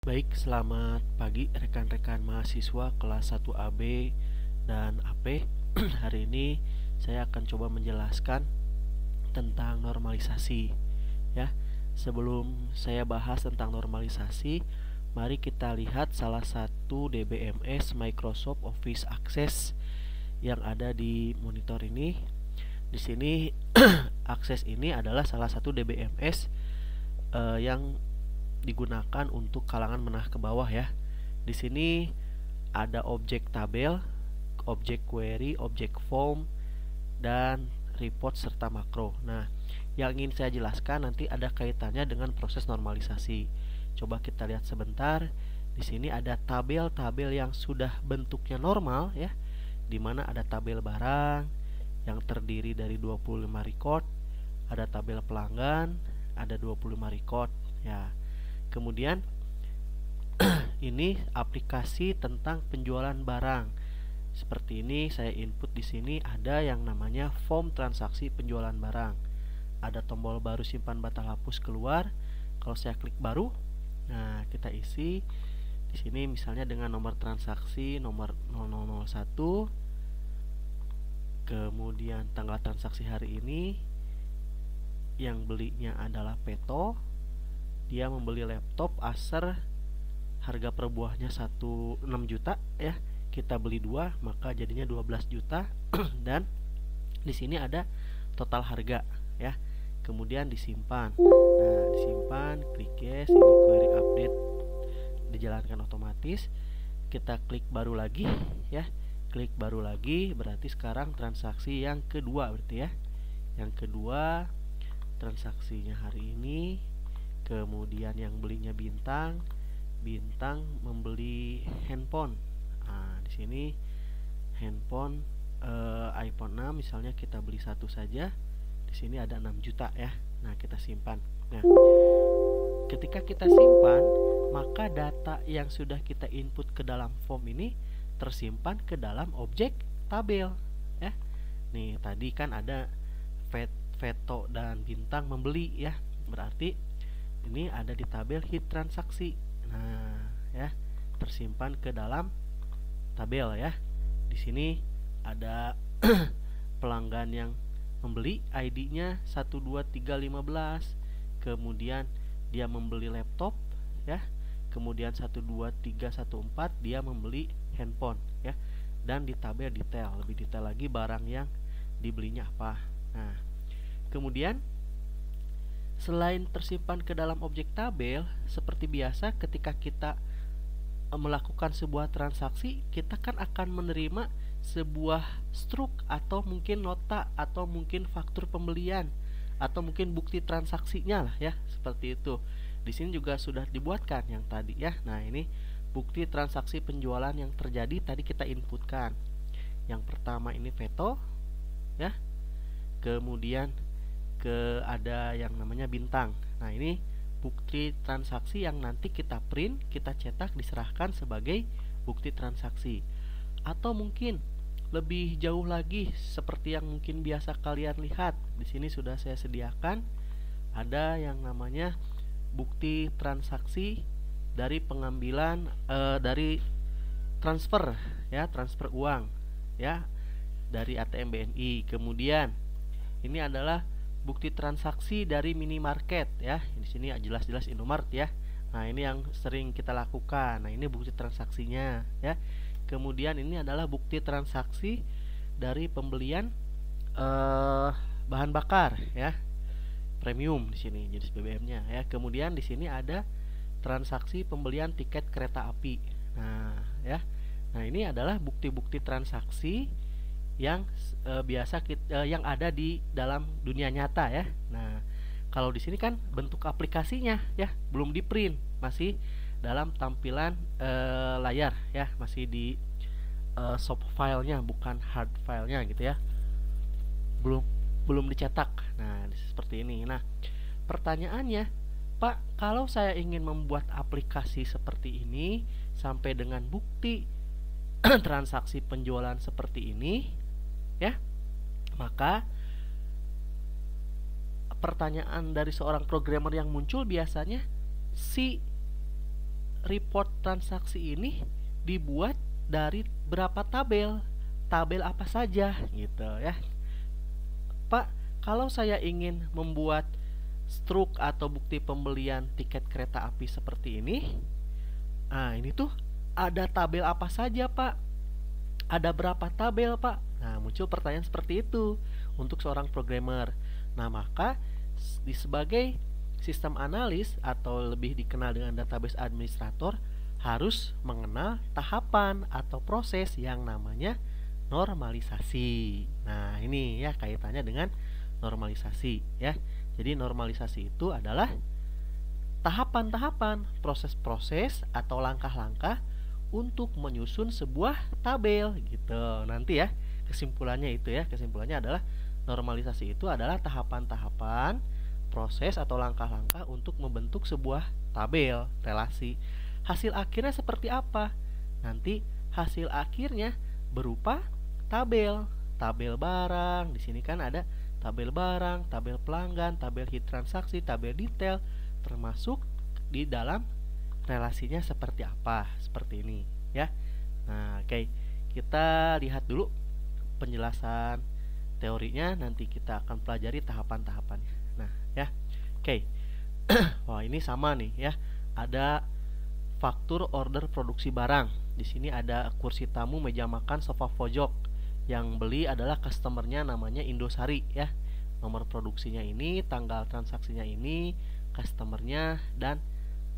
Baik, selamat pagi rekan-rekan mahasiswa kelas 1 AB dan AP. Hari ini saya akan coba menjelaskan tentang normalisasi ya. Sebelum saya bahas tentang normalisasi, mari kita lihat salah satu DBMS Microsoft Office Access yang ada di monitor ini. Di sini Access ini adalah salah satu DBMS yang digunakan untuk kalangan menengah ke bawah ya. Di sini ada objek tabel, objek query, objek form, dan report serta makro. Nah, yang ingin saya jelaskan nanti ada kaitannya dengan proses normalisasi. Coba kita lihat sebentar. Di sini ada tabel-tabel yang sudah bentuknya normal ya, di mana ada tabel barang yang terdiri dari 25 record, ada tabel pelanggan, ada 25 record ya. Kemudian ini aplikasi tentang penjualan barang. Seperti ini saya input di sini ada yang namanya form transaksi penjualan barang. Ada tombol baru simpan batal hapus keluar. Kalau saya klik baru, nah kita isi di sini misalnya dengan nomor transaksi nomor 0001, kemudian tanggal transaksi hari ini, yang belinya adalah Peto. Dia membeli laptop Acer, harga per buahnya 6 juta ya. Kita beli 2, maka jadinya 12 juta. Dan di sini ada total harga ya. Kemudian disimpan. Nah, disimpan, klik yes, ini query update dijalankan otomatis. Kita klik baru lagi ya. Klik baru lagi berarti sekarang transaksi yang kedua berarti ya. Yang kedua transaksinya hari ini. Kemudian yang belinya Bintang membeli handphone. Nah, di sini handphone iPhone 6 misalnya kita beli satu saja. Di sini ada 6 juta ya. Nah, kita simpan. Nah, ketika kita simpan, maka data yang sudah kita input ke dalam form ini tersimpan ke dalam objek tabel ya. Nih, tadi kan ada Veto dan Bintang membeli ya. Berarti ini ada di tabel hit transaksi. Nah, ya, tersimpan ke dalam tabel ya. Di sini ada pelanggan yang membeli, ID-nya 12315. Kemudian dia membeli laptop ya. Kemudian 12314 dia membeli handphone ya. Dan di tabel detail, lebih detail lagi barang yang dibelinya apa. Nah, kemudian selain tersimpan ke dalam objek tabel, seperti biasa ketika kita melakukan sebuah transaksi, kita kan akan menerima sebuah struk atau mungkin nota atau mungkin faktur pembelian atau mungkin bukti transaksinya lah ya, seperti itu. Di sini juga sudah dibuatkan yang tadi ya. Nah, ini bukti transaksi penjualan yang terjadi tadi kita inputkan. Yang pertama ini Veto ya. Kemudian ada yang namanya Bintang. Nah, ini bukti transaksi yang nanti kita print, kita cetak, diserahkan sebagai bukti transaksi. Atau mungkin lebih jauh lagi seperti yang mungkin biasa kalian lihat. Di sini sudah saya sediakan ada yang namanya bukti transaksi dari pengambilan dari transfer ya, transfer uang ya dari ATM BNI. Kemudian ini adalah bukti transaksi dari minimarket ya. Di sini jelas-jelas Indomart ya. Nah, ini yang sering kita lakukan. Nah, ini bukti transaksinya ya. Kemudian ini adalah bukti transaksi dari pembelian bahan bakar ya. Premium di sini jenis BBM-nya ya. Kemudian di sini ada transaksi pembelian tiket kereta api. Nah, ya. Nah, ini adalah bukti-bukti transaksi yang biasa yang ada di dalam dunia nyata ya. Nah, kalau di sini kan bentuk aplikasinya ya, belum di print, masih dalam tampilan layar ya, masih di soft filenya bukan hard filenya gitu ya. Belum dicetak. Nah, seperti ini. Nah, pertanyaannya, Pak, kalau saya ingin membuat aplikasi seperti ini sampai dengan bukti transaksi penjualan seperti ini ya, maka pertanyaan dari seorang programmer yang muncul biasanya si report transaksi ini dibuat dari berapa tabel? Tabel apa saja gitu ya. Pak, kalau saya ingin membuat struk atau bukti pembelian tiket kereta api seperti ini, nah ini tuh ada tabel apa saja Pak? Ada berapa tabel Pak? Nah muncul pertanyaan seperti itu untuk seorang programmer. Nah maka sebagai sistem analis atau lebih dikenal dengan database administrator harus mengenal tahapan atau proses yang namanya normalisasi. Nah ini ya kaitannya dengan normalisasi ya. Jadi normalisasi itu adalah tahapan-tahapan, proses-proses atau langkah-langkah untuk menyusun sebuah tabel gitu. Nanti ya kesimpulannya itu ya, kesimpulannya adalah normalisasi itu adalah tahapan-tahapan, proses atau langkah-langkah untuk membentuk sebuah tabel relasi. Hasil akhirnya seperti apa? Nanti hasil akhirnya berupa tabel, tabel barang. Di sini kan ada tabel barang, tabel pelanggan, tabel hit transaksi, tabel detail, termasuk di dalam relasinya seperti apa, seperti ini ya. Nah, oke. Kita lihat dulu penjelasan teorinya, nanti kita akan pelajari tahapan-tahapannya. Nah, ya. Oke. Wah, ini sama nih ya. Ada faktur order produksi barang. Di sini ada kursi tamu, meja makan, sofa pojok. Yang beli adalah customernya namanya Indosari ya. Nomor produksinya ini, tanggal transaksinya ini, customernya, dan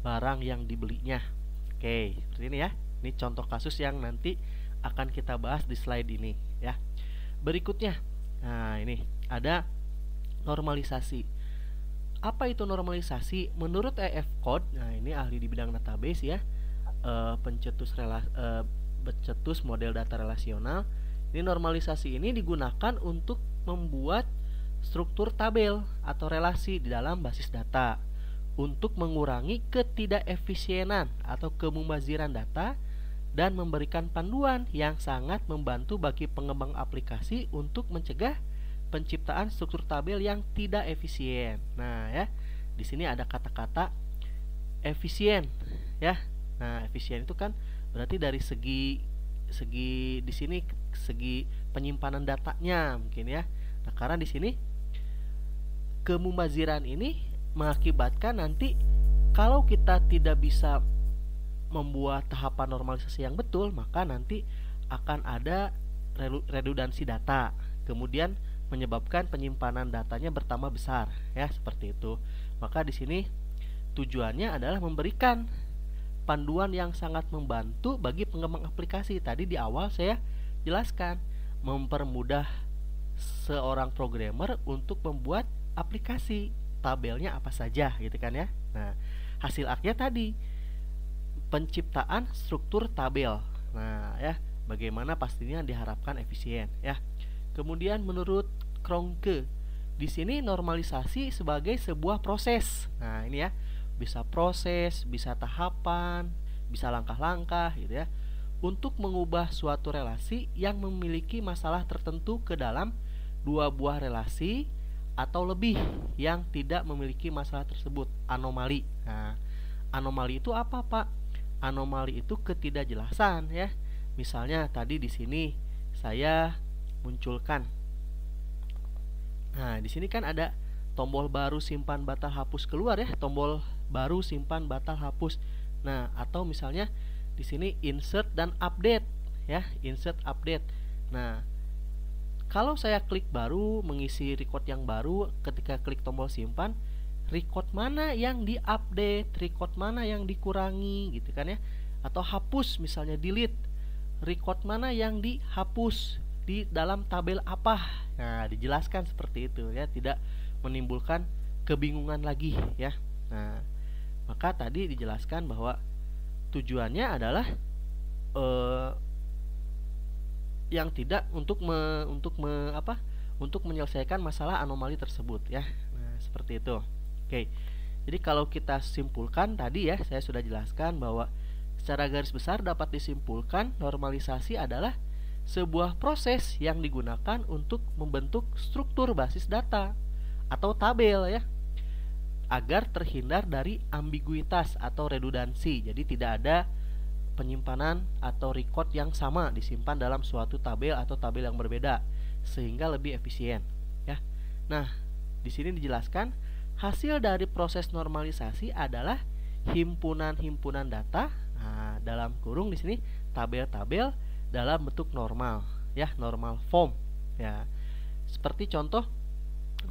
barang yang dibelinya. Oke, seperti ini ya. Ini contoh kasus yang nanti akan kita bahas di slide ini ya. Berikutnya, nah ini ada normalisasi. Apa itu normalisasi? Menurut EF Code, nah ini ahli di bidang database ya, pencetus model data relasional. Ini normalisasi ini digunakan untuk membuat struktur tabel atau relasi di dalam basis data untuk mengurangi ketidakefisienan atau kemubaziran data dan memberikan panduan yang sangat membantu bagi pengembang aplikasi untuk mencegah penciptaan struktur tabel yang tidak efisien. Nah, ya. Di sini ada kata-kata efisien, ya. Nah, efisien itu kan berarti dari segi di sini segi penyimpanan datanya mungkin ya. Nah, karena di sini kemubaziran ini mengakibatkan nanti kalau kita tidak bisa membuat tahapan normalisasi yang betul, maka nanti akan ada redundansi data. Kemudian menyebabkan penyimpanan datanya bertambah besar, ya seperti itu. Maka di sini tujuannya adalah memberikan panduan yang sangat membantu bagi pengembang aplikasi. Tadi di awal saya jelaskan, mempermudah seorang programmer untuk membuat aplikasi, tabelnya apa saja gitu kan ya. Nah, hasil akhirnya tadi penciptaan struktur tabel. Nah, ya, bagaimana pastinya diharapkan efisien ya. Kemudian menurut Krohnke, di sini normalisasi sebagai sebuah proses. Nah, ini ya, bisa proses, bisa tahapan, bisa langkah-langkah gitu ya, untuk mengubah suatu relasi yang memiliki masalah tertentu ke dalam dua buah relasi atau lebih yang tidak memiliki masalah tersebut, anomali. Nah, anomali itu apa, Pak? Anomali itu ketidakjelasan ya. Misalnya tadi di sini saya munculkan. Nah, di sini kan ada tombol baru simpan batal hapus keluar ya, tombol baru simpan batal hapus. Nah, atau misalnya di sini insert dan update ya, insert update. Nah, kalau saya klik baru mengisi record yang baru, ketika klik tombol simpan, record mana yang diupdate, record mana yang dikurangi gitu kan ya. Atau hapus misalnya delete, record mana yang dihapus di dalam tabel apa. Nah, dijelaskan seperti itu ya, tidak menimbulkan kebingungan lagi ya. Nah, maka tadi dijelaskan bahwa tujuannya adalah yang tidak untuk menyelesaikan masalah anomali tersebut ya. Nah, seperti itu. Oke. Jadi kalau kita simpulkan tadi ya, saya sudah jelaskan bahwa secara garis besar dapat disimpulkan normalisasi adalah sebuah proses yang digunakan untuk membentuk struktur basis data atau tabel ya. agar terhindar dari ambiguitas atau redundansi. Jadi tidak ada penyimpanan atau record yang sama disimpan dalam suatu tabel atau tabel yang berbeda, sehingga lebih efisien ya. Nah, di sini dijelaskan hasil dari proses normalisasi adalah himpunan-himpunan data, dalam kurung di sini tabel-tabel dalam bentuk normal ya, normal form ya. Seperti contoh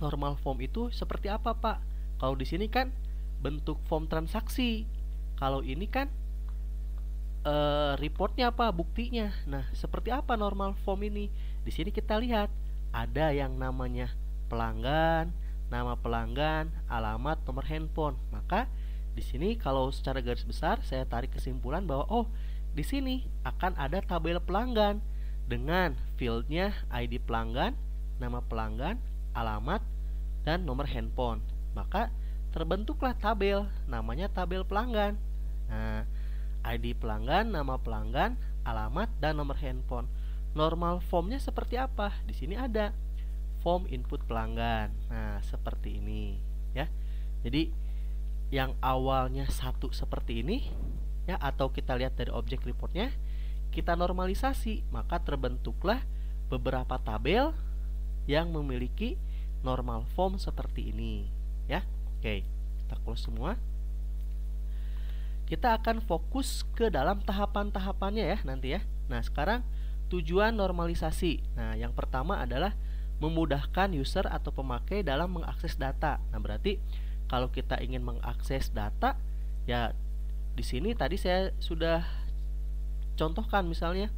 normal form itu seperti apa, Pak? Kalau di sini kan bentuk form transaksi. Kalau ini kan reportnya apa? Buktinya. Nah, seperti apa normal form ini? Di sini kita lihat ada yang namanya pelanggan, nama pelanggan, alamat, nomor handphone. Maka di sini kalau secara garis besar saya tarik kesimpulan bahwa di sini akan ada tabel pelanggan dengan fieldnya ID pelanggan, nama pelanggan, alamat, dan nomor handphone. Maka terbentuklah tabel, namanya tabel pelanggan. Nah, ID pelanggan, nama pelanggan, alamat, dan nomor handphone. Normal formnya seperti apa? Di sini ada form input pelanggan. Nah, seperti ini ya. Jadi yang awalnya satu seperti ini ya, atau kita lihat dari objek reportnya, kita normalisasi, maka terbentuklah beberapa tabel yang memiliki normal form seperti ini ya. Oke, kita close semua. Kita akan fokus ke dalam tahapan-tahapannya ya nanti ya. Nah, sekarang tujuan normalisasi. Nah, yang pertama adalah memudahkan user atau pemakai dalam mengakses data. Nah, berarti kalau kita ingin mengakses data ya, di sini tadi saya sudah contohkan, misalnya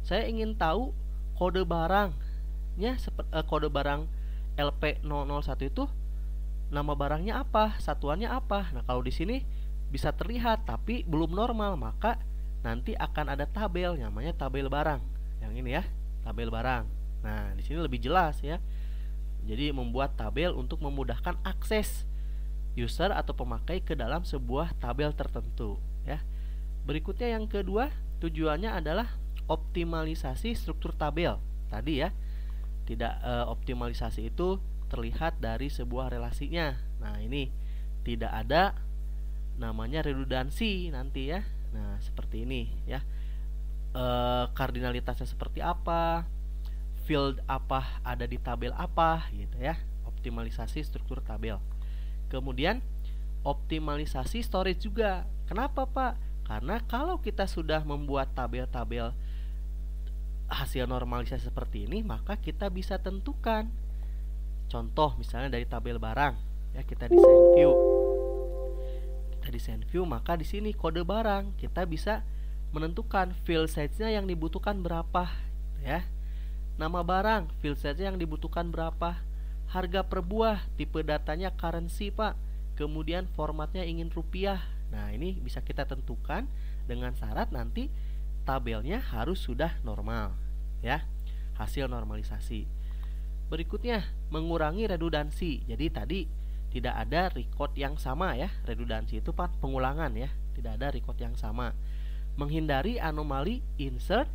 saya ingin tahu kode barangnya, kode barang LP001 itu nama barangnya apa, satuannya apa. Nah, kalau di sini bisa terlihat tapi belum normal, maka nanti akan ada tabel namanya tabel barang. Yang ini ya, tabel barang. Nah, di sini lebih jelas ya. Jadi membuat tabel untuk memudahkan akses user atau pemakai ke dalam sebuah tabel tertentu ya. Berikutnya yang kedua, tujuannya adalah optimalisasi struktur tabel. Tadi ya, tidak optimalisasi itu terlihat dari sebuah relasinya. Nah, ini tidak ada namanya redundansi nanti ya. Nah, seperti ini ya. Kardinalitasnya seperti apa, field apa ada di tabel apa gitu ya. Optimalisasi struktur tabel. Kemudian optimalisasi storage juga. Kenapa, Pak? Karena kalau kita sudah membuat tabel-tabel hasil normalisasi seperti ini, maka kita bisa tentukan. Contoh misalnya dari tabel barang ya, kita desain view, maka di sini kode barang kita bisa menentukan field size-nya yang dibutuhkan berapa ya. Nama barang, field size-nya yang dibutuhkan berapa. Harga per buah, tipe datanya currency, Pak. Kemudian formatnya ingin rupiah. Nah, ini bisa kita tentukan dengan syarat nanti tabelnya harus sudah normal ya. Hasil normalisasi. Berikutnya, mengurangi redundansi. Jadi tadi tidak ada record yang sama ya. Redundansi itu Pak pengulangan ya. Tidak ada record yang sama. Menghindari anomali insert,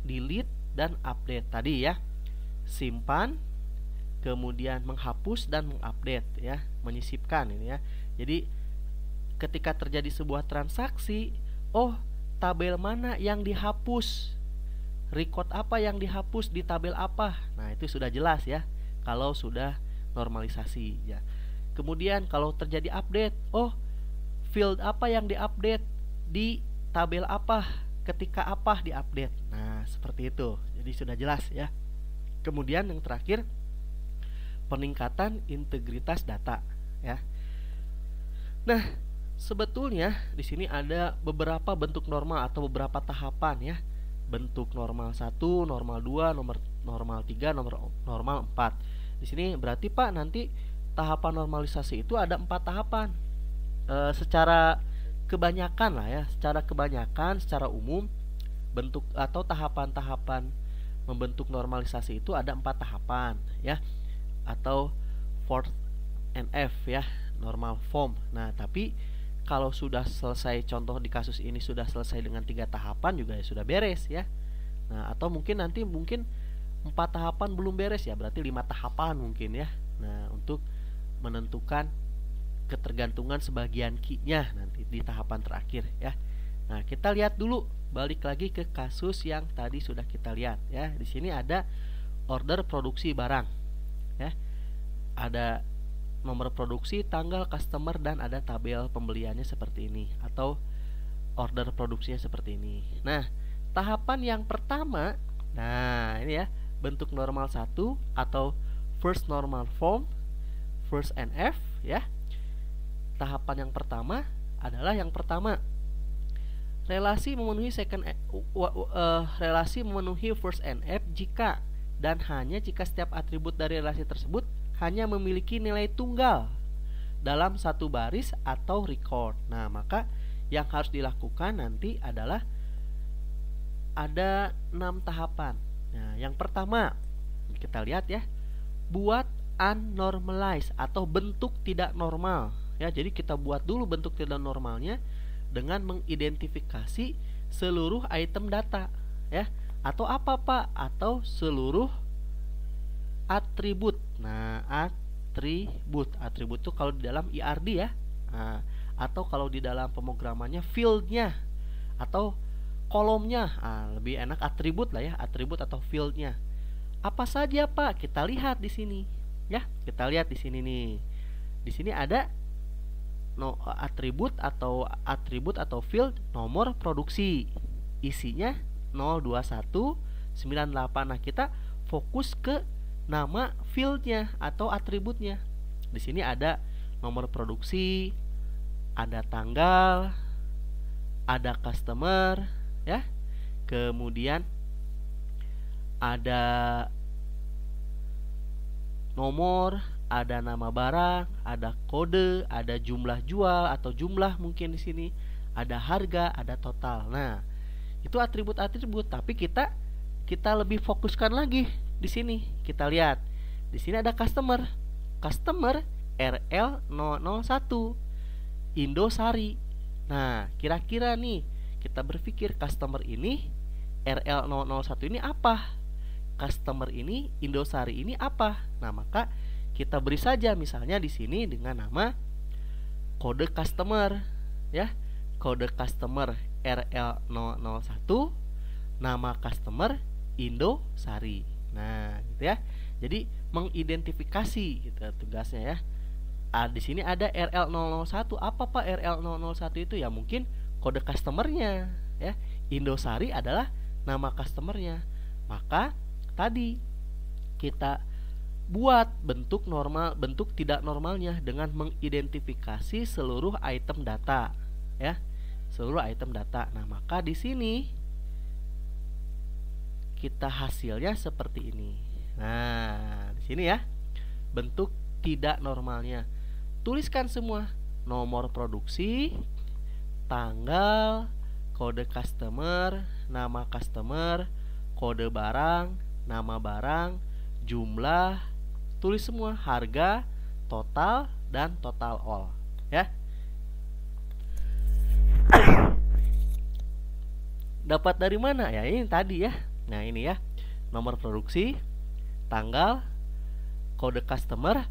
delete, dan update tadi ya. Simpan, kemudian menghapus dan mengupdate ya, menyisipkan ini ya. Jadi ketika terjadi sebuah transaksi, tabel mana yang dihapus, record apa yang dihapus di tabel apa. Nah, itu sudah jelas ya kalau sudah normalisasi ya. Kemudian kalau terjadi update, field apa yang diupdate di tabel apa, ketika apa diupdate. Nah, seperti itu. Jadi sudah jelas ya. Kemudian yang terakhir, peningkatan integritas data ya. Nah, sebetulnya di sini ada beberapa bentuk normal atau beberapa tahapan ya. Bentuk normal 1, normal 2, normal 3, normal 4. Di sini berarti Pak nanti tahapan normalisasi itu ada 4 tahapan. Secara kebanyakan lah ya, secara umum bentuk atau tahapan-tahapan membentuk normalisasi itu ada 4 tahapan ya, atau 4NF ya, normal form. Nah, tapi kalau sudah selesai, contoh di kasus ini sudah selesai dengan 3 tahapan juga ya sudah beres ya. Nah, atau mungkin nanti 4 tahapan belum beres ya, berarti 5 tahapan mungkin ya. Nah, untuk menentukan ketergantungan sebagian key-nya nanti di tahapan terakhir ya. Nah, kita lihat dulu, balik lagi ke kasus yang tadi sudah kita lihat ya. Di sini ada order produksi barang ya. Ada nomor produksi, tanggal, customer, dan ada tabel pembeliannya seperti ini atau order produksinya seperti ini. Nah, tahapan yang pertama, nah ini ya, bentuk normal 1 atau first normal form, first NF ya. Tahapan yang pertama adalah yang pertama, relasi memenuhi relasi memenuhi first NF jika dan hanya jika setiap atribut dari relasi tersebut hanya memiliki nilai tunggal dalam satu baris atau record. Nah, maka yang harus dilakukan nanti adalah ada 6 tahapan. Nah, yang pertama kita lihat ya, buat unnormalized atau bentuk tidak normal ya. Jadi kita buat dulu bentuk tidak normalnya dengan mengidentifikasi seluruh item data ya. Atau apa Pak? Atau seluruh atribut. Nah, atribut itu kalau di dalam IRD ya. Nah, atau kalau di dalam pemrogramannya fieldnya atau kolomnya. Lebih enak atribut lah ya, atribut atau fieldnya. Apa saja Pak? Kita lihat di sini ya. Kita lihat di sini nih. Di sini ada atribut atau field nomor produksi. Isinya 02198. Nah, kita fokus ke nama fieldnya atau atributnya. Di sini ada nomor produksi, ada tanggal, ada customer ya. Kemudian ada nomor, ada nama barang, ada kode, ada jumlah jual atau jumlah mungkin di sini, ada harga, ada total. Nah, itu atribut-atribut, tapi kita lebih fokuskan lagi di sini. Kita lihat. Di sini ada customer. Customer RL001 Indosari. Nah, kira-kira nih kita berpikir customer ini RL001 ini apa? Customer ini Indosari ini apa? Nah, maka kita beri saja misalnya di sini dengan nama kode customer ya. Kode customer RL001, nama customer Indosari. Nah, gitu ya. Jadi mengidentifikasi gitu tugasnya ya. Di sini ada RL001. Apa Pak RL001 itu? Ya mungkin kode customernya ya. Indosari adalah nama customernya. Maka tadi kita buat bentuk normal, bentuk tidak normalnya dengan mengidentifikasi seluruh item data ya. Seluruh item data. Nah, maka di sini kita hasilnya seperti ini. Nah, di sini ya, bentuk tidak normalnya. Tuliskan semua, nomor produksi, tanggal, kode customer, nama customer, kode barang, nama barang, jumlah, tulis semua, harga, total, dan total all ya. Dapat dari mana? Ya ini tadi ya. Nah, ini ya, nomor produksi, tanggal, kode customer,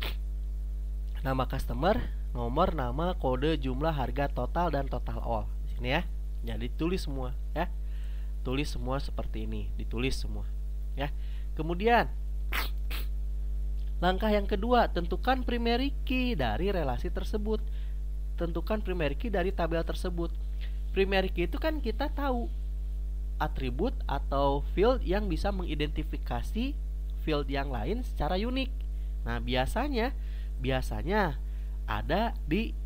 nama customer, nomor, nama, kode, jumlah, harga, total, dan total all. Di sini ya. Jadi tulis semua ya. Tulis semua seperti ini, ditulis semua ya. Kemudian langkah yang kedua, tentukan primary key dari relasi tersebut. Tentukan primary key dari tabel tersebut. Primary key itu kan kita tahu atribut atau field yang bisa mengidentifikasi field yang lain secara unik. Nah, biasanya ada di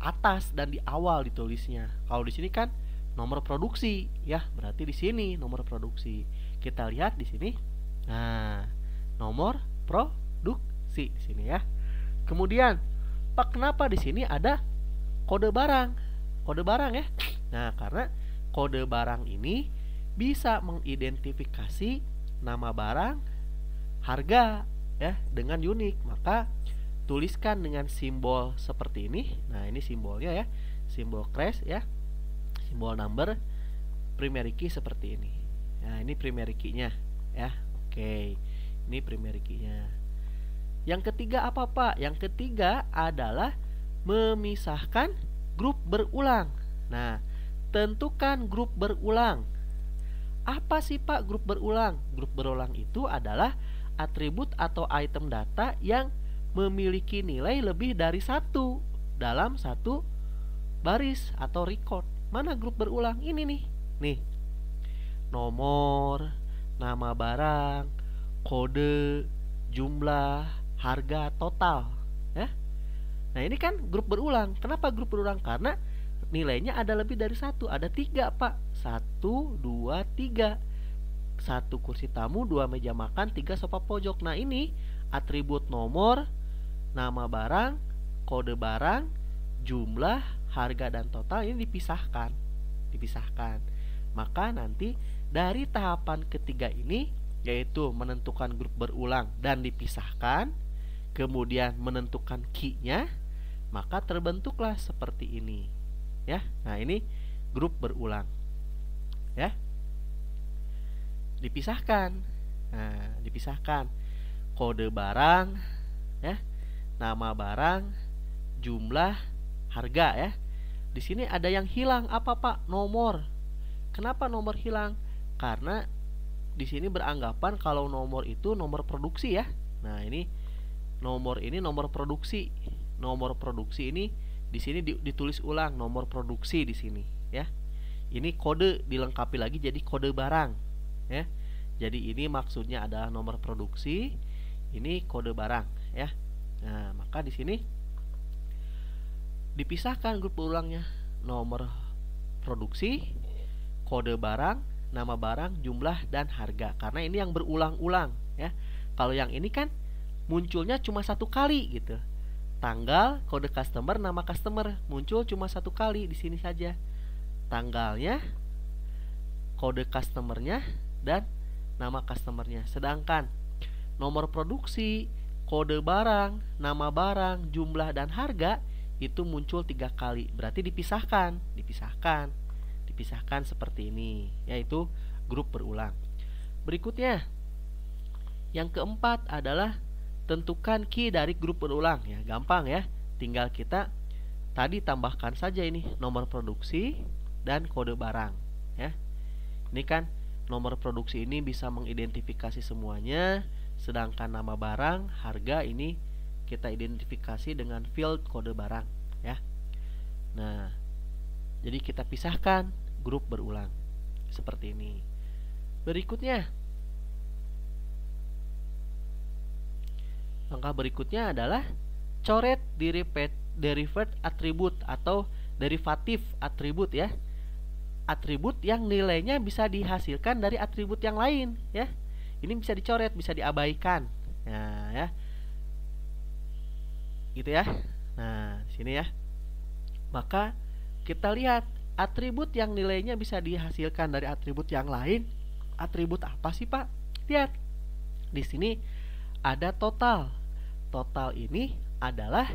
atas dan di awal ditulisnya. Kalau di sini kan nomor produksi ya, berarti di sini nomor produksi. Kita lihat di sini. Nah, nomor produksi di sini ya. Kemudian, Pak, kenapa di sini ada kode barang? Kode barang ya. Nah, karena kode barang ini bisa mengidentifikasi nama barang, harga ya dengan unik. Maka tuliskan dengan simbol seperti ini. Nah, ini simbolnya ya. Simbol crash ya. Simbol number primary key seperti ini. Nah, ini primary key-nya ya. Oke. Ini primary key-nya. Yang ketiga apa Pak? Yang ketiga adalah memisahkan grup berulang. Nah, tentukan grup berulang. Apa sih Pak grup berulang? Grup berulang itu adalah atribut atau item data yang memiliki nilai lebih dari satu dalam satu baris atau record. Mana grup berulang? Ini nih. Nih. Nomor, nama barang, kode, jumlah, harga, total, ya. Nah, ini kan grup berulang. Kenapa grup berulang? Karena nilainya ada lebih dari satu. Ada 3 Pak. 1, 2, 3. 1 kursi tamu, 2 meja makan, 3 sofa pojok. Nah, ini atribut nomor, nama barang, kode barang, jumlah, harga, dan total ini dipisahkan. Maka nanti dari tahapan ketiga ini, yaitu menentukan grup berulang dan dipisahkan, kemudian menentukan key-nya, maka terbentuklah seperti ini, ya. Nah, ini grup berulang, ya. Dipisahkan. Nah, dipisahkan kode barang, ya, nama barang, jumlah, harga, ya. Di sini ada yang hilang. Apa Pak? Nomor. Kenapa nomor hilang? Karena di sini beranggapan kalau nomor itu nomor produksi, ya. Nah, ini nomor produksi. Nomor produksi ini di sini ditulis ulang nomor produksi di sini, ya. Ini kode dilengkapi lagi jadi kode barang, ya. Jadi ini maksudnya adalah nomor produksi, ini kode barang, ya. Nah, maka di sini dipisahkan grup berulangnya. Nomor produksi, kode barang, nama barang, jumlah, dan harga. Karena ini yang berulang-ulang, ya. Kalau yang ini kan munculnya cuma satu kali gitu. Tanggal, kode customer, nama customer muncul cuma satu kali di sini saja. Tanggalnya, kode customernya, dan nama customernya. Sedangkan nomor produksi, kode barang, nama barang, jumlah, dan harga itu muncul 3 kali. Berarti dipisahkan seperti ini, yaitu grup berulang. Berikutnya, yang keempat adalah tentukan key dari grup berulang, ya. Gampang, ya. Tinggal kita tadi tambahkan saja ini nomor produksi dan kode barang, ya. Ini kan nomor produksi ini bisa mengidentifikasi semuanya, sedangkan nama barang, harga ini kita identifikasi dengan field kode barang, ya. Nah, jadi kita pisahkan grup berulang seperti ini. Berikutnya, langkah berikutnya adalah coret derived atribut atau derivatif atribut, ya. Atribut yang nilainya bisa dihasilkan dari atribut yang lain, ya. Ini bisa dicoret, bisa diabaikan. Nah, ya. Gitu, ya. Nah, di sini, ya. Maka kita lihat atribut yang nilainya bisa dihasilkan dari atribut yang lain. Atribut apa sih, Pak? Lihat. Di sini ada total. Total ini adalah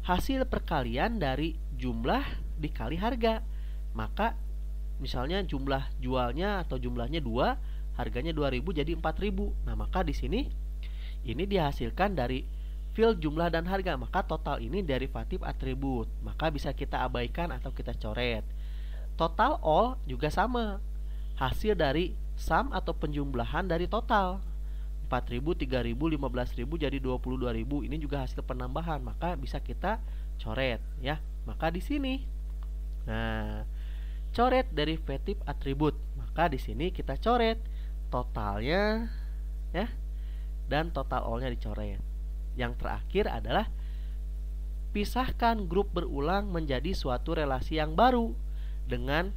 hasil perkalian dari jumlah dikali harga. Maka misalnya jumlah jualnya atau jumlahnya 2, harganya 2.000 jadi 4.000. Nah, maka di sini ini dihasilkan dari field jumlah dan harga. Maka total ini derivatif atribut. Maka bisa kita abaikan atau kita coret. Total all juga sama. Hasil dari sum atau penjumlahan dari total. 4.000, 3.000, 15.000 jadi 22.000. Ini juga hasil penambahan, maka bisa kita coret, ya. Maka di sini, nah, coret derivatif atribut. Maka di sini kita coret totalnya, ya, dan total all-nya dicoret. Yang terakhir adalah pisahkan grup berulang menjadi suatu relasi yang baru dengan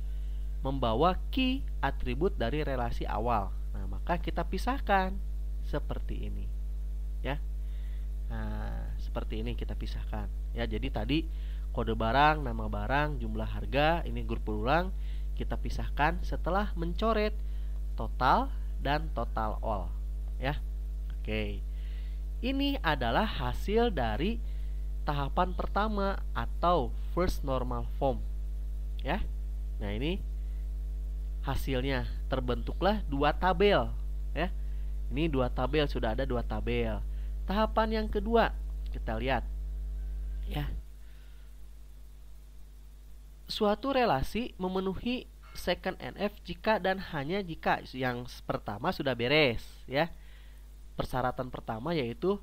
membawa key atribut dari relasi awal. Nah, maka kita pisahkan seperti ini, ya. Nah, seperti ini kita pisahkan, ya. Jadi tadi kode barang, nama barang, jumlah harga, ini grup berulang, kita pisahkan setelah mencoret total dan total all, ya. Oke. Ini adalah hasil dari tahapan pertama atau first normal form, ya. Nah, ini hasilnya terbentuklah 2 tabel, ya. Ini 2 tabel, sudah ada 2 tabel. Tahapan yang kedua, kita lihat. Ya. Suatu relasi memenuhi second NF jika dan hanya jika yang pertama sudah beres, ya. Persyaratan pertama yaitu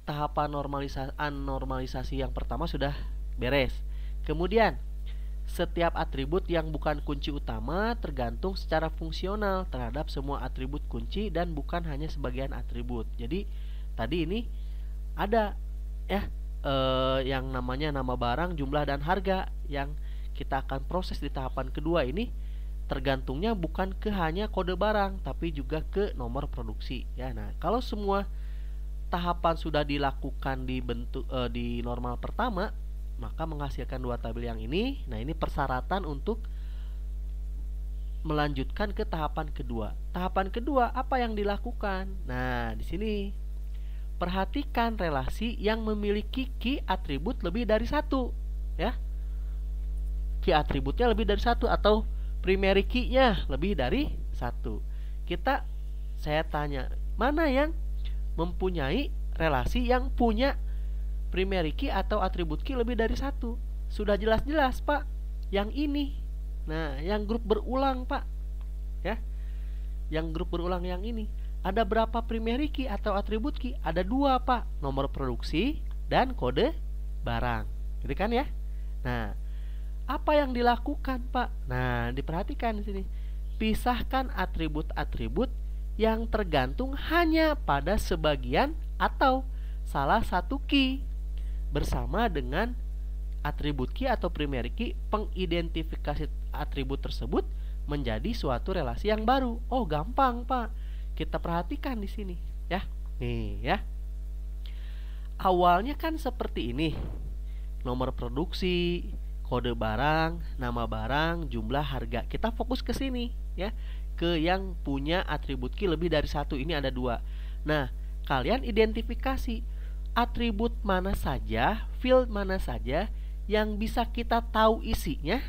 tahapan normalisasi yang pertama sudah beres. Kemudian setiap atribut yang bukan kunci utama tergantung secara fungsional terhadap semua atribut kunci dan bukan hanya sebagian atribut. Jadi tadi ini ada ya yang namanya nama barang, jumlah dan harga yang kita akan proses di tahapan kedua ini tergantungnya bukan ke hanya kode barang tapi juga ke nomor produksi ya. Nah, kalau semua tahapan sudah dilakukan di normal pertama, maka menghasilkan dua tabel yang ini. Nah, ini persyaratan untuk melanjutkan ke tahapan kedua. Tahapan kedua apa yang dilakukan? Nah, di sini perhatikan relasi yang memiliki key atribut lebih dari satu, ya. Key atributnya lebih dari satu atau primary key-nya lebih dari satu. Saya tanya, mana yang mempunyai relasi yang punya primary key atau atribut key lebih dari satu? Sudah jelas-jelas, Pak. Yang ini. Nah, yang grup berulang, Pak. Ya. Yang grup berulang yang ini. Ada berapa primary key atau atribut key? Ada dua, Pak. Nomor produksi dan kode barang. Gitu kan ya? Nah, apa yang dilakukan, Pak? Nah, diperhatikan di sini. Pisahkan atribut-atribut yang tergantung hanya pada sebagian atau salah satu key bersama dengan atribut key atau primary key. Pengidentifikasi atribut tersebut menjadi suatu relasi yang baru. Oh, gampang, Pak. Kita perhatikan di sini, ya. Nih, ya. Awalnya kan seperti ini. Nomor produksi, kode barang, nama barang, jumlah harga. Kita fokus ke sini, ya. Ke yang punya atribut key lebih dari satu. Ini ada dua. Nah, kalian identifikasi atribut mana saja, field mana saja yang bisa kita tahu isinya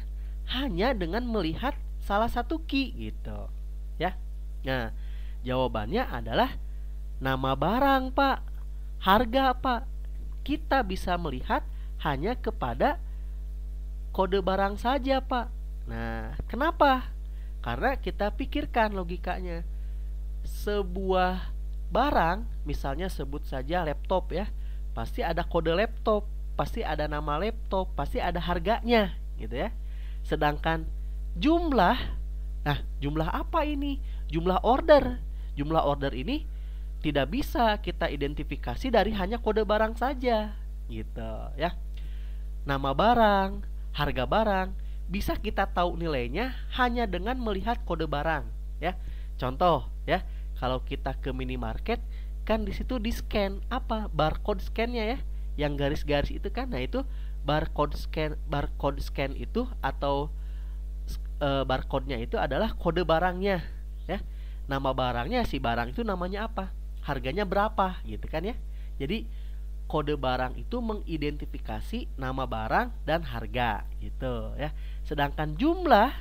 hanya dengan melihat salah satu key gitu, ya. Nah, jawabannya adalah nama barang, Pak. Harga, Pak. Kita bisa melihat hanya kepada kode barang saja, Pak. Nah, kenapa? Karena kita pikirkan logikanya. Sebuah barang, misalnya sebut saja laptop ya, pasti ada kode laptop, pasti ada nama laptop, pasti ada harganya, gitu ya. Sedangkan jumlah, nah jumlah apa ini? Jumlah order. Jumlah order ini tidak bisa kita identifikasi dari hanya kode barang saja, gitu ya. Nama barang, harga barang bisa kita tahu nilainya hanya dengan melihat kode barang, ya. Contoh, ya, kalau kita ke minimarket kan di situ di scan apa? Barcode scan-nya ya, yang garis-garis itu kan. Nah, itu barcode scan itu atau barcode-nya itu adalah kode barangnya, ya. Nama barangnya, si barang itu namanya apa, harganya berapa, gitu kan ya. Jadi kode barang itu mengidentifikasi nama barang dan harga, gitu ya. Sedangkan jumlah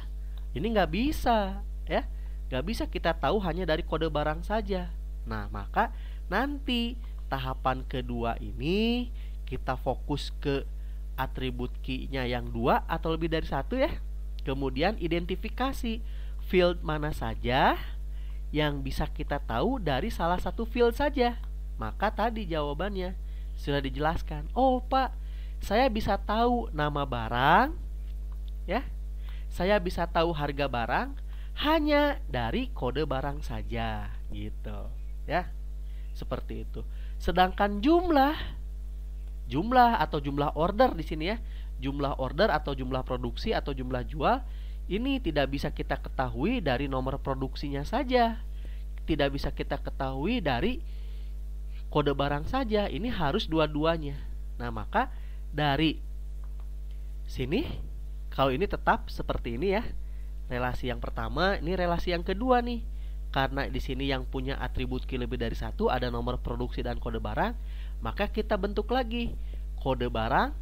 ini nggak bisa, ya, nggak bisa kita tahu hanya dari kode barang saja. Nah, maka nanti tahapan kedua ini kita fokus ke atribut key-nya yang dua atau lebih dari satu ya. Kemudian identifikasi field mana saja yang bisa kita tahu dari salah satu field saja. Maka tadi jawabannya sudah dijelaskan. Oh, Pak, saya bisa tahu nama barang, ya. Saya bisa tahu harga barang hanya dari kode barang saja, gitu, ya. Seperti itu. Sedangkan jumlah atau jumlah order di sini ya, jumlah order atau jumlah produksi atau jumlah jual ini tidak bisa kita ketahui dari nomor produksinya saja, tidak bisa kita ketahui dari kode barang saja. Ini harus dua-duanya. Nah, maka dari sini kalau ini tetap seperti ini ya, relasi yang pertama, ini relasi yang kedua nih. Karena di sini yang punya atribut key lebih dari satu ada nomor produksi dan kode barang, maka kita bentuk lagi kode barang,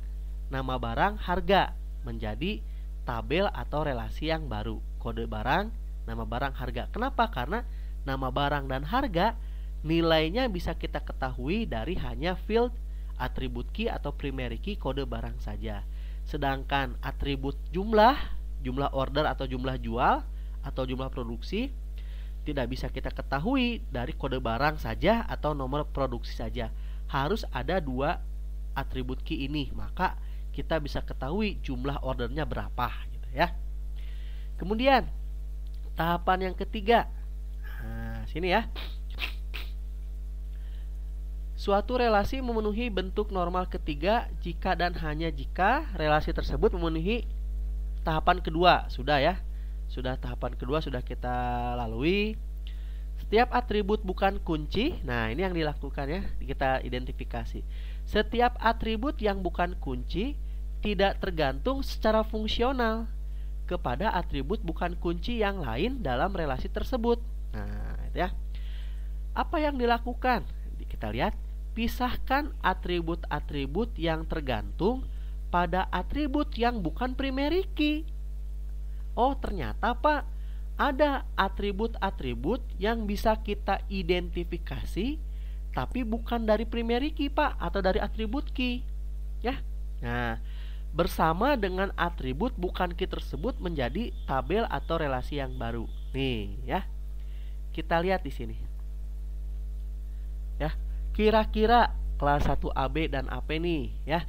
nama barang, harga menjadi tabel atau relasi yang baru. Kode barang, nama barang, harga. Kenapa? Karena nama barang dan harga nilainya bisa kita ketahui dari hanya field atribut key atau primary key kode barang saja. Sedangkan atribut jumlah order atau jumlah jual atau jumlah produksi tidak bisa kita ketahui dari kode barang saja atau nomor produksi saja. Harus ada dua atribut key ini, maka kita bisa ketahui jumlah ordernya berapa gitu ya. Kemudian tahapan yang ketiga. Nah, sini ya. Suatu relasi memenuhi bentuk normal ketiga jika dan hanya jika relasi tersebut memenuhi tahapan kedua. Sudah ya. Sudah tahapan kedua sudah kita lalui. Setiap atribut bukan kunci. Nah, ini yang dilakukan ya. Kita identifikasi. Setiap atribut yang bukan kunci tidak tergantung secara fungsional kepada atribut bukan kunci yang lain dalam relasi tersebut. Nah, itu ya. Apa yang dilakukan? Kita lihat, pisahkan atribut-atribut yang tergantung pada atribut yang bukan primary key. Oh, ternyata Pak, ada atribut-atribut yang bisa kita identifikasi tapi bukan dari primary key Pak, atau dari atribut key. Ya. Nah, bersama dengan atribut bukan key tersebut menjadi tabel atau relasi yang baru. Nih ya. Kita lihat di sini. Ya, kira-kira kelas 1 AB dan AP nih ya.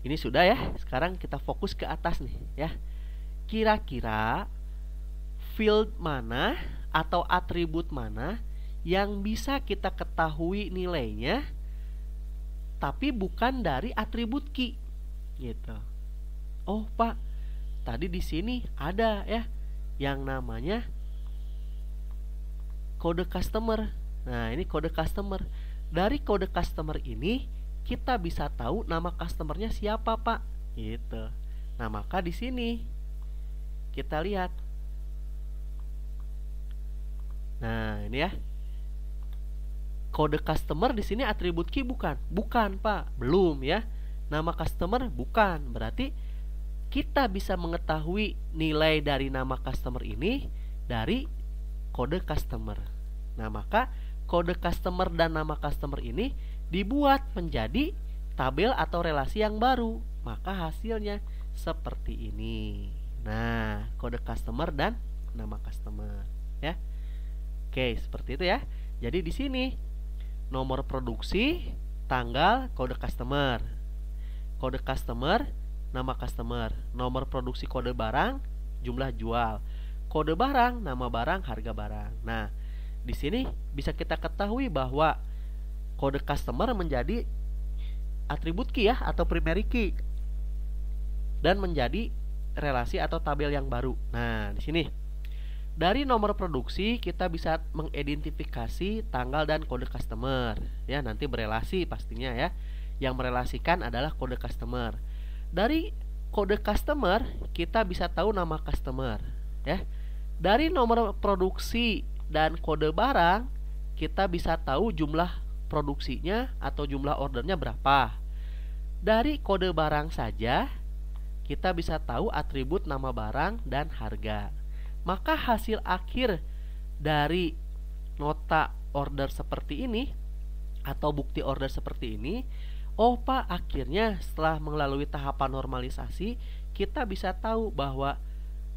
Ini sudah ya. Sekarang kita fokus ke atas nih ya. Kira-kira field mana atau atribut mana yang bisa kita ketahui nilainya tapi bukan dari atribut key gitu. Oh Pak, tadi di sini ada ya yang namanya kode customer. Nah, ini kode customer. Dari kode customer ini kita bisa tahu nama customernya siapa Pak gitu. Nah, maka di sini kita lihat. Nah, ini ya. Kode customer di sini atribut key bukan? Bukan Pak, belum ya. Nama customer bukan, berarti kita bisa mengetahui nilai dari nama customer ini dari kode customer. Nah, maka kode customer dan nama customer ini dibuat menjadi tabel atau relasi yang baru. Maka hasilnya seperti ini. Nah, kode customer dan nama customer ya. Oke, seperti itu ya. Jadi di sini nomor produksi, tanggal, kode customer. Kode customer, nama customer. Nomor produksi kode barang, jumlah jual. Kode barang, nama barang, harga barang. Nah, di sini bisa kita ketahui bahwa kode customer menjadi atribut key ya atau primary key dan menjadi relasi atau tabel yang baru. Nah, di sini dari nomor produksi kita bisa mengidentifikasi tanggal dan kode customer ya, nanti berelasi pastinya ya. Yang merelasikan adalah kode customer. Dari kode customer kita bisa tahu nama customer ya. Dari nomor produksi dan kode barang kita bisa tahu jumlah produksinya atau jumlah ordernya berapa. Dari kode barang saja kita bisa tahu atribut nama barang dan harga. Maka hasil akhir dari nota order seperti ini atau bukti order seperti ini, oh Pak, akhirnya setelah melalui tahapan normalisasi kita bisa tahu bahwa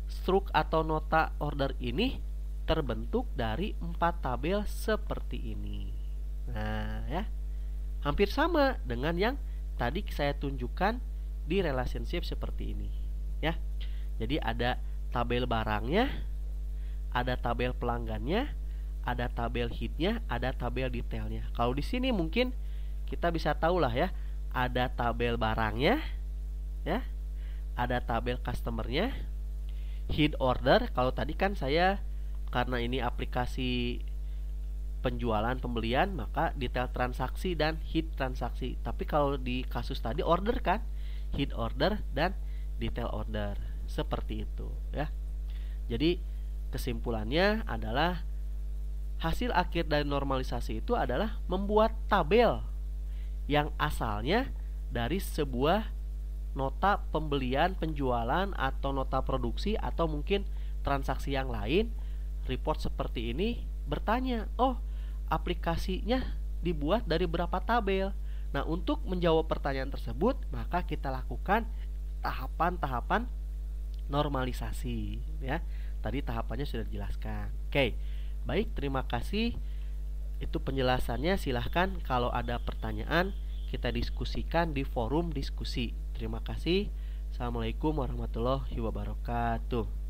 struk atau nota order ini terbentuk dari 4 tabel seperti ini. Nah ya, hampir sama dengan yang tadi saya tunjukkan di relationship seperti ini ya. Jadi ada tabel barangnya, ada tabel pelanggannya, ada tabel hitnya, ada tabel detailnya. Kalau di sini mungkin kita bisa tahu lah ya, ada tabel barangnya ya, ada tabel customernya, hit order. Kalau tadi kan saya karena ini aplikasi penjualan pembelian, maka detail transaksi dan hit transaksi. Tapi kalau di kasus tadi order kan, hit order dan detail order. Seperti itu ya. Jadi kesimpulannya adalah hasil akhir dari normalisasi itu adalah membuat tabel yang asalnya dari sebuah nota pembelian, penjualan, atau nota produksi, atau mungkin transaksi yang lain. Report seperti ini bertanya, oh aplikasinya dibuat dari berapa tabel? Nah, untuk menjawab pertanyaan tersebut, maka kita lakukan tahapan-tahapan normalisasi ya. Tadi tahapannya sudah dijelaskan. Oke. Baik, terima kasih. Itu penjelasannya. Silahkan kalau ada pertanyaan kita diskusikan di forum diskusi. Terima kasih. Assalamualaikum warahmatullahi wabarakatuh.